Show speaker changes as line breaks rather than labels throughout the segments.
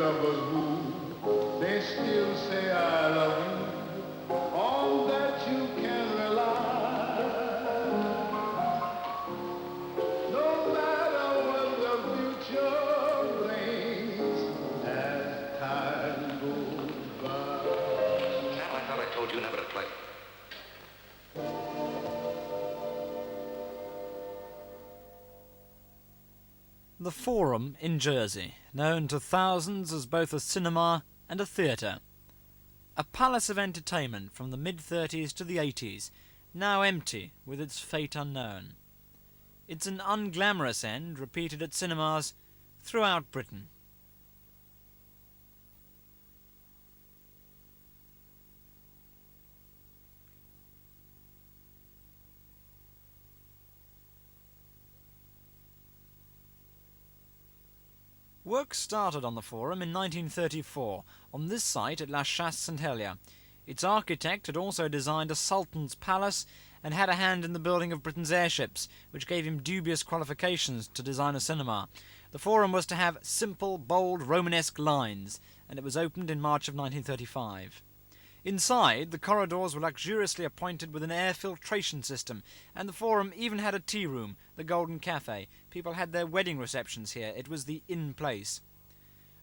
lovers woo, they still say I love you. On that you can rely. No matter what the future brings as time goes by.
Sam, I thought I told you never to play.
The Forum in Jersey, known to thousands as both a cinema and a theatre. A palace of entertainment from the mid-30s to the 80s, now empty with its fate unknown. It's an unglamorous end repeated at cinemas throughout Britain. Work started on the Forum in 1934, on this site at La Chasse-Saint-Hélier. Its architect had also designed a Sultan's palace and had a hand in the building of Britain's airships, which gave him dubious qualifications to design a cinema. The Forum was to have simple, bold, Romanesque lines, and it was opened in March of 1935. Inside, the corridors were luxuriously appointed with an air filtration system, and the Forum even had a tea room, the Golden Cafe. People had their wedding receptions here. It was the in-place.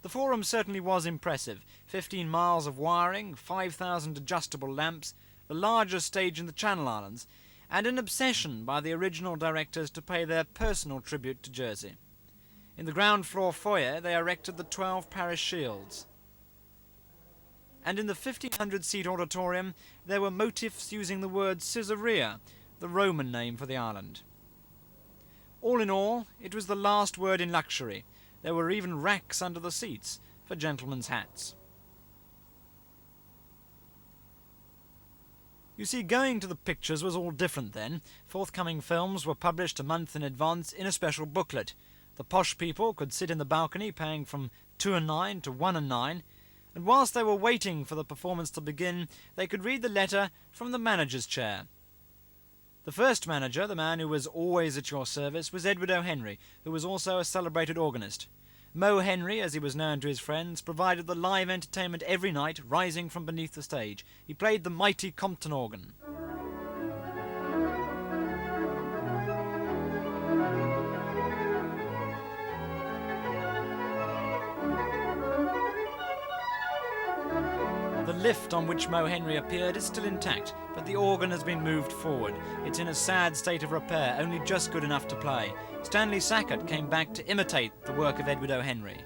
The Forum certainly was impressive. 15 miles of wiring, 5,000 adjustable lamps, the largest stage in the Channel Islands, and an obsession by the original directors to pay their personal tribute to Jersey. In the ground floor foyer, they erected the 12 parish shields. And in the 1,500-seat auditorium, there were motifs using the word Caesarea, the Roman name for the island. All in all, it was the last word in luxury. There were even racks under the seats for gentlemen's hats. You see, going to the pictures was all different then. Forthcoming films were published a month in advance in a special booklet. The posh people could sit in the balcony paying from 2.9 to 1.9, and whilst they were waiting for the performance to begin, they could read the letter from the manager's chair. The first manager, the man who was always at your service, was Edward O'Henry, who was also a celebrated organist. Mo Henry, as he was known to his friends, provided the live entertainment every night, rising from beneath the stage. He played the mighty Compton organ. The lift on which Mo Henry appeared is still intact, but the organ has been moved forward. It's in a sad state of repair, only just good enough to play. Stanley Sackett came back to imitate the work of Edward O'Henry.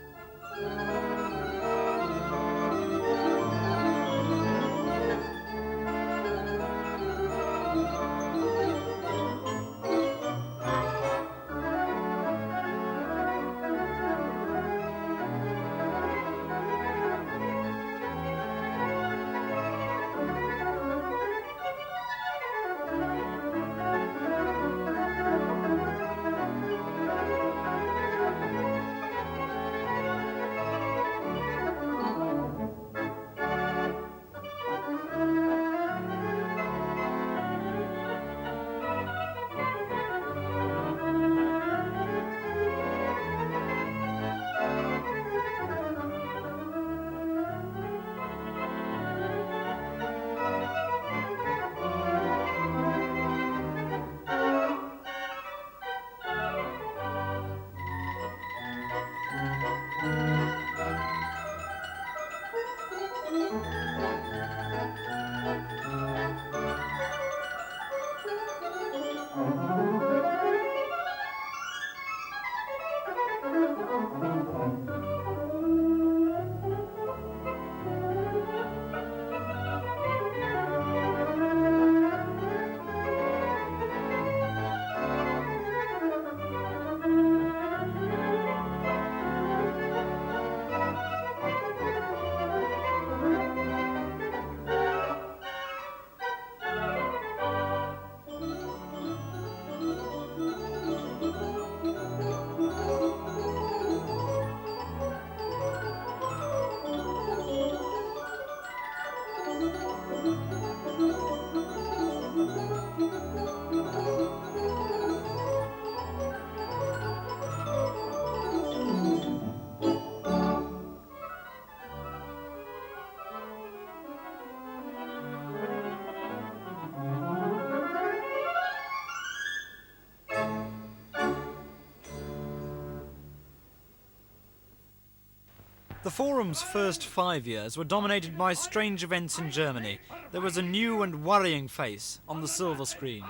The Forum's first 5 years were dominated by strange events in Germany. There was a new and worrying face on the silver screen.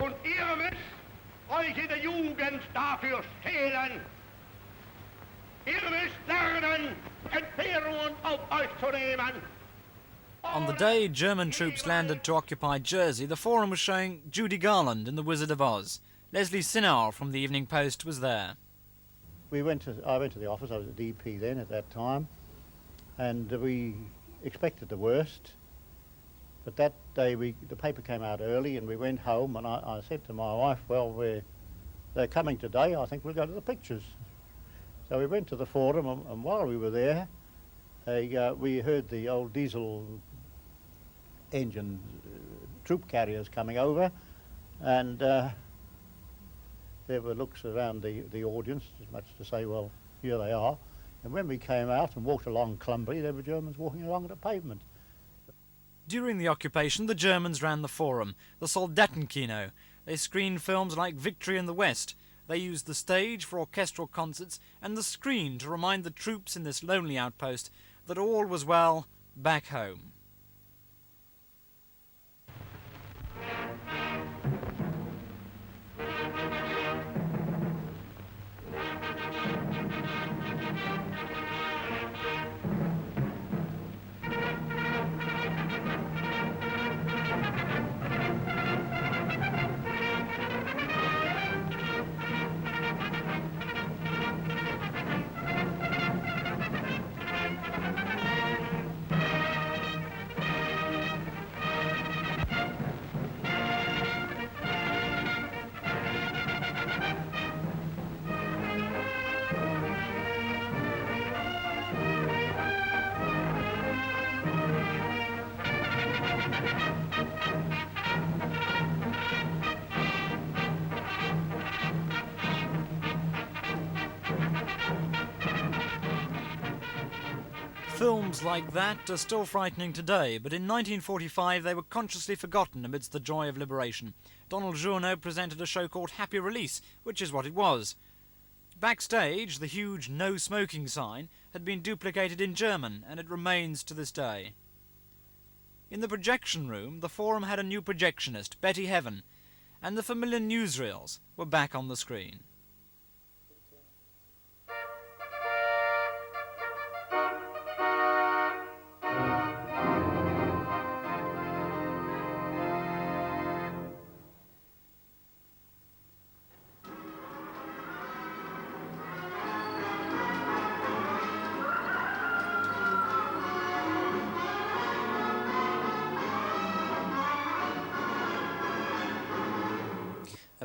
Und ihr müsst euch in der Jugend dafür schälen. Ihr müsst lernen, Entbehrungen auf euch zu nehmen.
On the day German troops landed to occupy Jersey, the Forum was showing Judy Garland in The Wizard of Oz. Leslie Sinnar from the Evening Post was there.
I went to the office. I was a DP then at that time, and we expected the worst. But that day the paper came out early, and we went home. And I said to my wife, "Well, they're coming today. I think we'll go to the pictures." So we went to the Forum, and while we were there, we heard the old diesel engine troop carriers coming over, and there were looks around the audience, as much to say, well, here they are. And when we came out and walked along Clumbury, there were Germans walking along the pavement.
During the occupation, the Germans ran the Forum, the Soldatenkino. They screened films like Victory in the West. They used the stage for orchestral concerts and the screen to remind the troops in this lonely outpost that all was well back home. Films like that are still frightening today, but in 1945 they were consciously forgotten amidst the joy of liberation. Donald Journeau presented a show called Happy Release, which is what it was. Backstage, the huge no smoking sign had been duplicated in German, and it remains to this day. In the projection room, the Forum had a new projectionist, Betty Heaven, and the familiar newsreels were back on the screen.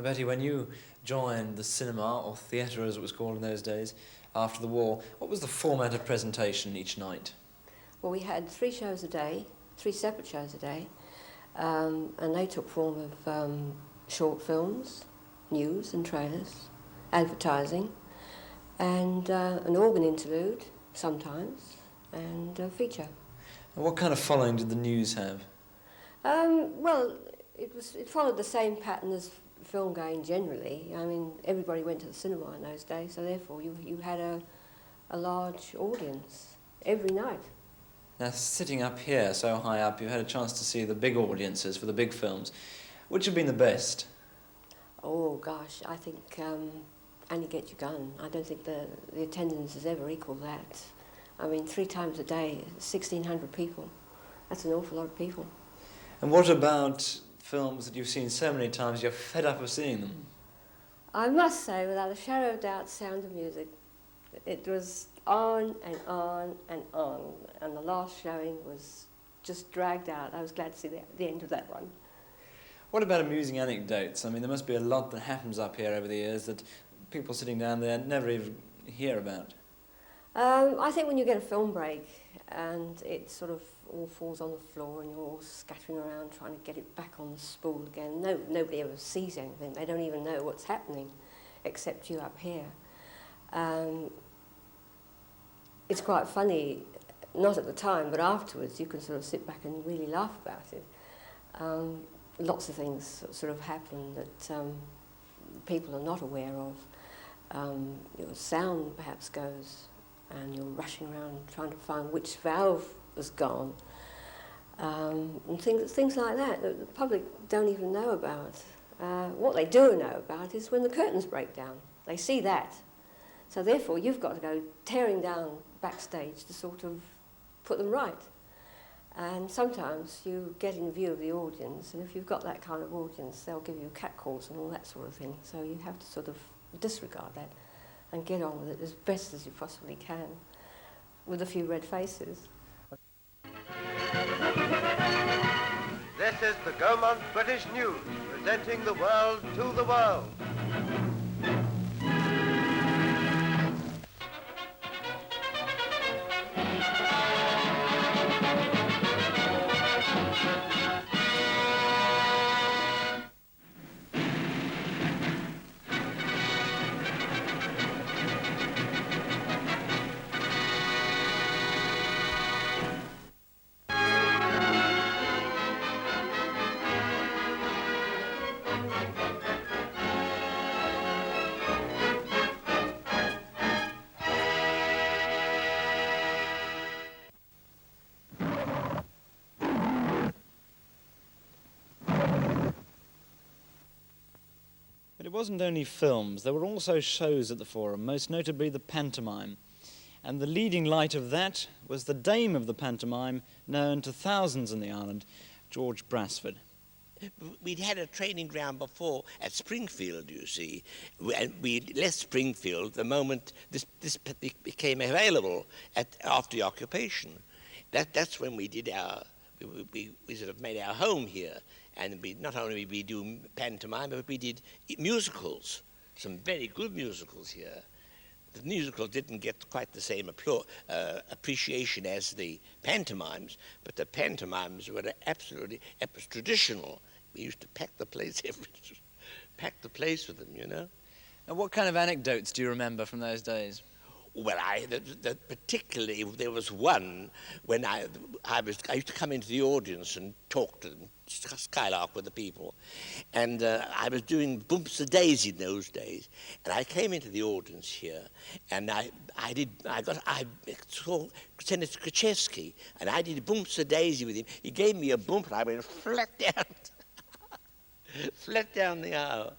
Betty, when you joined the cinema, or theatre as it was called in those days, after the war, what was the format of presentation each night?
Well, we had 3 shows a day, 3 separate shows a day, and they took form of short films, news and trailers, advertising, and an organ interlude sometimes, and a feature.
And what kind of following did the news have?
Well, it followed the same pattern as film going generally. I mean, everybody went to the cinema in those days, so therefore you had a large audience every night.
Now, sitting up here, so high up, you had a chance to see the big audiences for the big films. Which have been the best?
Oh gosh, I think Annie Get Your Gun. I don't think the attendance has ever equalled that. I mean, 3 times a day, 1,600 people. That's an awful lot of people.
And what about films that you've seen so many times you're fed up of seeing them?
I must say, without a shadow of doubt, Sound of Music. It was on and on and on, and the last showing was just dragged out. I was glad to see the end of that one.
What about amusing anecdotes? I mean, there must be a lot that happens up here over the years that people sitting down there never even hear about.
I think when you get a film break and it sort of all falls on the floor and you're all scattering around trying to get it back on the spool again, nobody ever sees anything. They don't even know what's happening except you up here. It's quite funny, not at the time, but afterwards you can sort of sit back and really laugh about it. Lots of things sort of happen that people are not aware of. Sound perhaps goes and you're rushing around trying to find which valve was gone, and things like that that the public don't even know about. What they do know about is when the curtains break down. They see that. So therefore you've got to go tearing down backstage to sort of put them right. And sometimes you get in view of the audience, and if you've got that kind of audience, they'll give you catcalls and all that sort of thing. So you have to sort of disregard that and get on with it as best as you possibly can, with a few red faces.
This is the Gaumont British News, presenting the world to the world.
But it wasn't only films, there were also shows at the Forum, most notably the pantomime. And the leading light of that was the dame of the pantomime, known to thousands in the island, George Brassford.
We'd had a training ground before at Springfield, you see, and we left Springfield the moment this became available after the occupation. That's when we did we sort of made our home here, and not only we do pantomime, but we did musicals, some very good musicals here. The musicals didn't get quite the same appreciation as the pantomimes, but the pantomimes were absolutely traditional. We used to pack the place with them, you know.
And what kind of anecdotes do you remember from those days?
Well, particularly there was one when I used to come into the audience and talk to them, skylark with the people, and I was doing Bumps a Daisy in those days, and I came into the audience here, and I saw Senator Krzyzewski, and I did Bumps a Daisy with him. He gave me a bump, and I went flat down the aisle.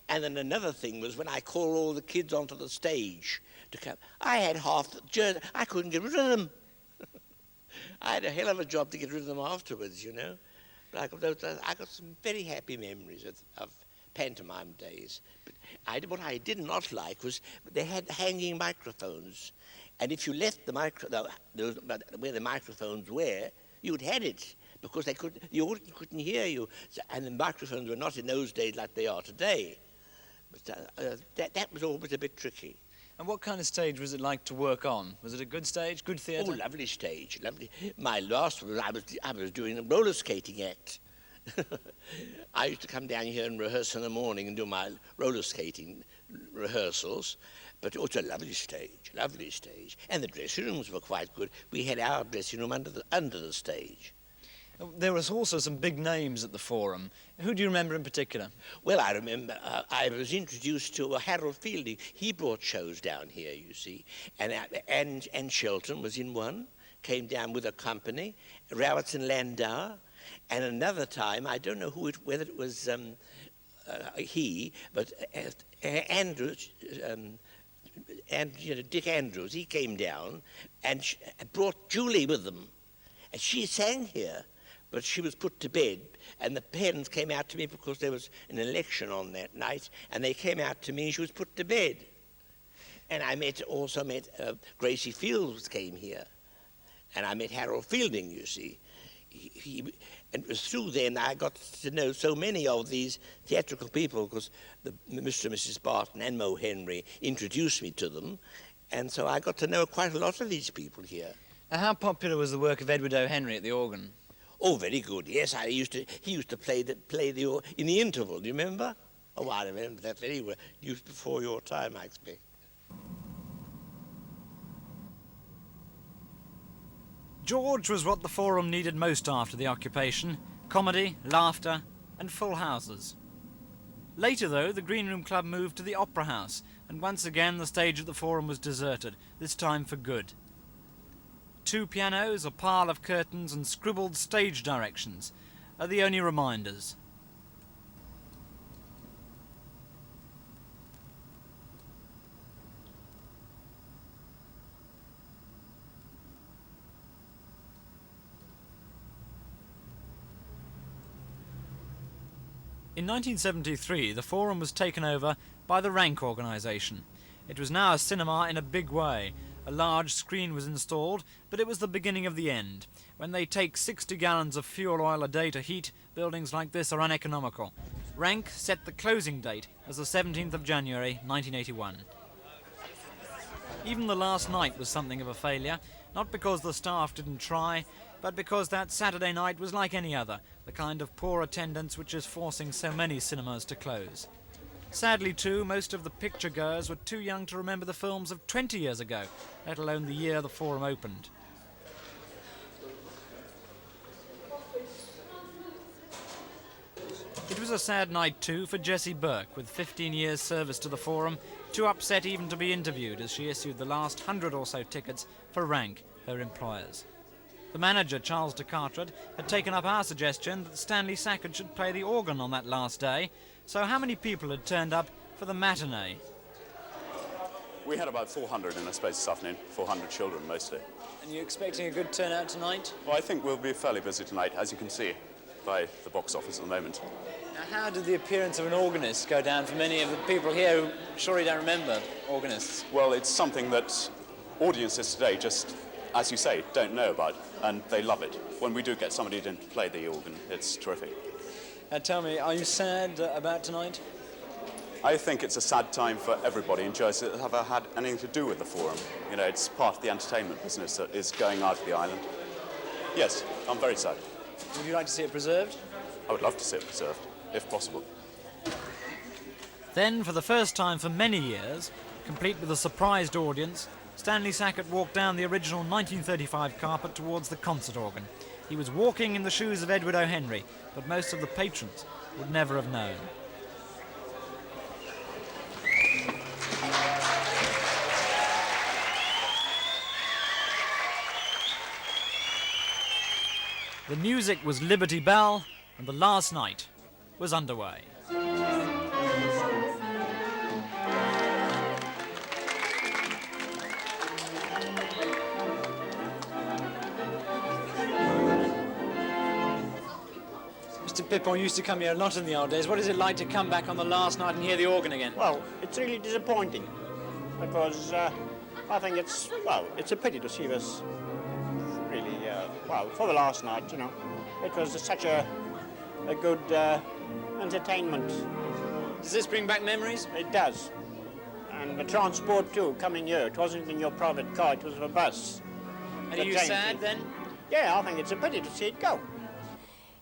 And then another thing was when I called all the kids onto the stage to come. I had half the journey. I couldn't get rid of them. I had a hell of a job to get rid of them afterwards, you know. But I got some very happy memories of pantomime days. But what I did not like was they had hanging microphones. And if you left where the microphones were, you'd had it. Because the audience couldn't hear you. And the microphones were not in those days like they are today. But that was always a bit tricky.
And what kind of stage was it like to work on? Was it a good stage, good theatre?
Oh, lovely stage, lovely. My last one, I was doing a roller skating act. I used to come down here and rehearse in the morning and do my roller skating rehearsals. But it was a lovely stage, lovely stage. And the dressing rooms were quite good. We had our dressing room under the stage.
There was also some big names at the Forum. Who do you remember in particular?
Well, I remember I was introduced to Harold Fielding. He brought shows down here, you see. And Shelton was in one, came down with a company, Roberts and Landau. And another time, I don't know whether it was he, but Andrews, Dick Andrews, he came down and brought Julie with them. And she sang here. But she was put to bed, and the parents came out to me because there was an election on that night, and they came out to me and she was put to bed. And I also met Gracie Fields came here, and I met Harold Fielding, you see. And it was through then I got to know so many of these theatrical people because Mr. and Mrs. Barton and Mo Henry introduced me to them, and so I got to know quite a lot of these people here.
Now, how popular was the work of Edward O. Henry at the organ?
Oh, very good. Yes, he used to play in the interval. Do you remember? Oh, I remember that very well. Used before your time, I expect.
George was what the Forum needed most after the occupation: comedy, laughter, and full houses. Later, though, the Green Room Club moved to the Opera House, and once again the stage at the Forum was deserted, this time for good. 2 pianos, a pile of curtains and scribbled stage directions are the only reminders. In 1973, the Forum was taken over by the Rank organisation. It was now a cinema in a big way. A large screen was installed, but it was the beginning of the end. When they take 60 gallons of fuel oil a day to heat, buildings like this are uneconomical. Rank set the closing date as the 17th of January 1981. Even the last night was something of a failure, not because the staff didn't try, but because that Saturday night was like any other, the kind of poor attendance which is forcing so many cinemas to close. Sadly too, most of the picture-goers were too young to remember the films of 20 years ago, let alone the year the Forum opened. It was a sad night too for Jessie Burke, with 15 years' service to the Forum, too upset even to be interviewed as she issued the last 100 or so tickets for Rank, her employers. The manager, Charles de Carteret, had taken up our suggestion that Stanley Sackett should play the organ on that last day, so how many people had turned up for the matinee?
We had about 400 in our space this afternoon, 400 children mostly.
And you expecting a good turnout tonight?
Well, I think we'll be fairly busy tonight, as you can see by the box office at the moment.
Now, how did the appearance of an organist go down for many of the people here who surely don't remember organists?
Well, it's something that audiences today just, as you say, don't know about, and they love it. When we do get somebody to play the organ, it's terrific.
Tell me, are you sad about tonight?
I think it's a sad time for everybody in Jersey that have had anything to do with the Forum. You know, it's part of the entertainment business that is going out of the island. Yes, I'm very sad.
Would you like to see it preserved?
I would love to see it preserved, if possible.
Then, for the first time for many years, complete with a surprised audience, Stanley Sackett walked down the original 1935 carpet towards the concert organ. He was walking in the shoes of Edward O. Henry, but most of the patrons would never have known. The music was Liberty Bell, and the last night was underway. Mr. Pippon used to come here a lot in the old days. What is it like to come back on the last night and hear the organ again?
Well, it's really disappointing because I think it's a pity to see this really, for the last night, you know. It was such a good entertainment.
Does this bring back memories?
It does. And the transport too, coming here. It wasn't in your private car, it was a bus.
And are you sad then?
Yeah, I think it's a pity to see it go.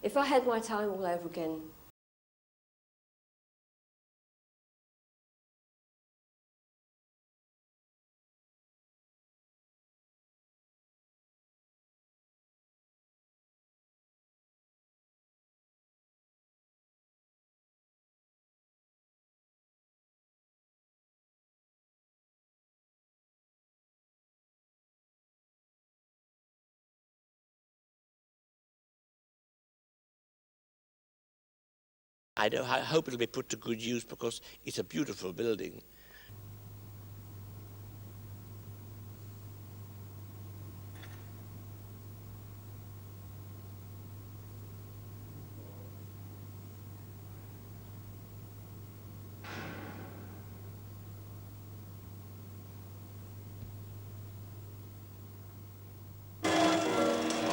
If I had my time all over again,
I hope it'll be put to good use because it's a beautiful building.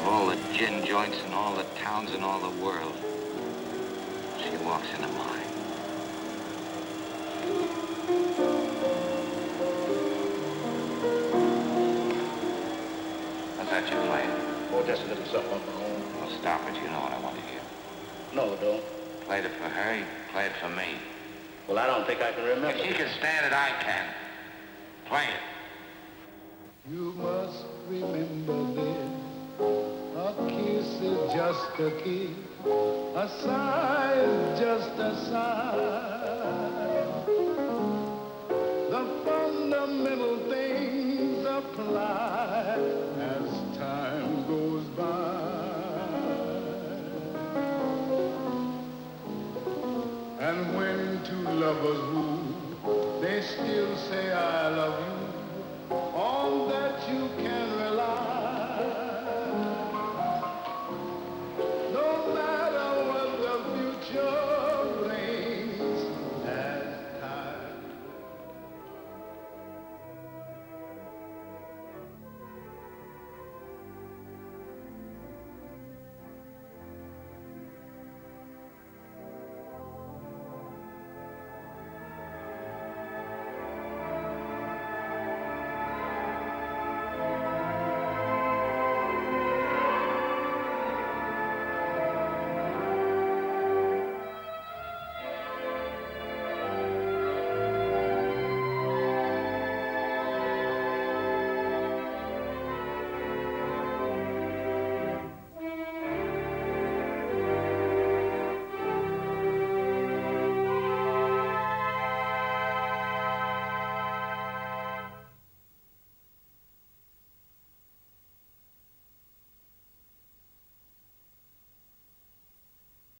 All the gin joints in all the towns in all the world. She walks into mine. What's that you playing?
Oh, just a little something of my own.
Well, stop it. You know what I want to hear.
No, don't.
Played it for her, you played it for me.
Well, I don't think I can remember.
If she can stand it, I can. Play it.
You must remember this. A kiss is just a kiss. A sigh is just a sigh.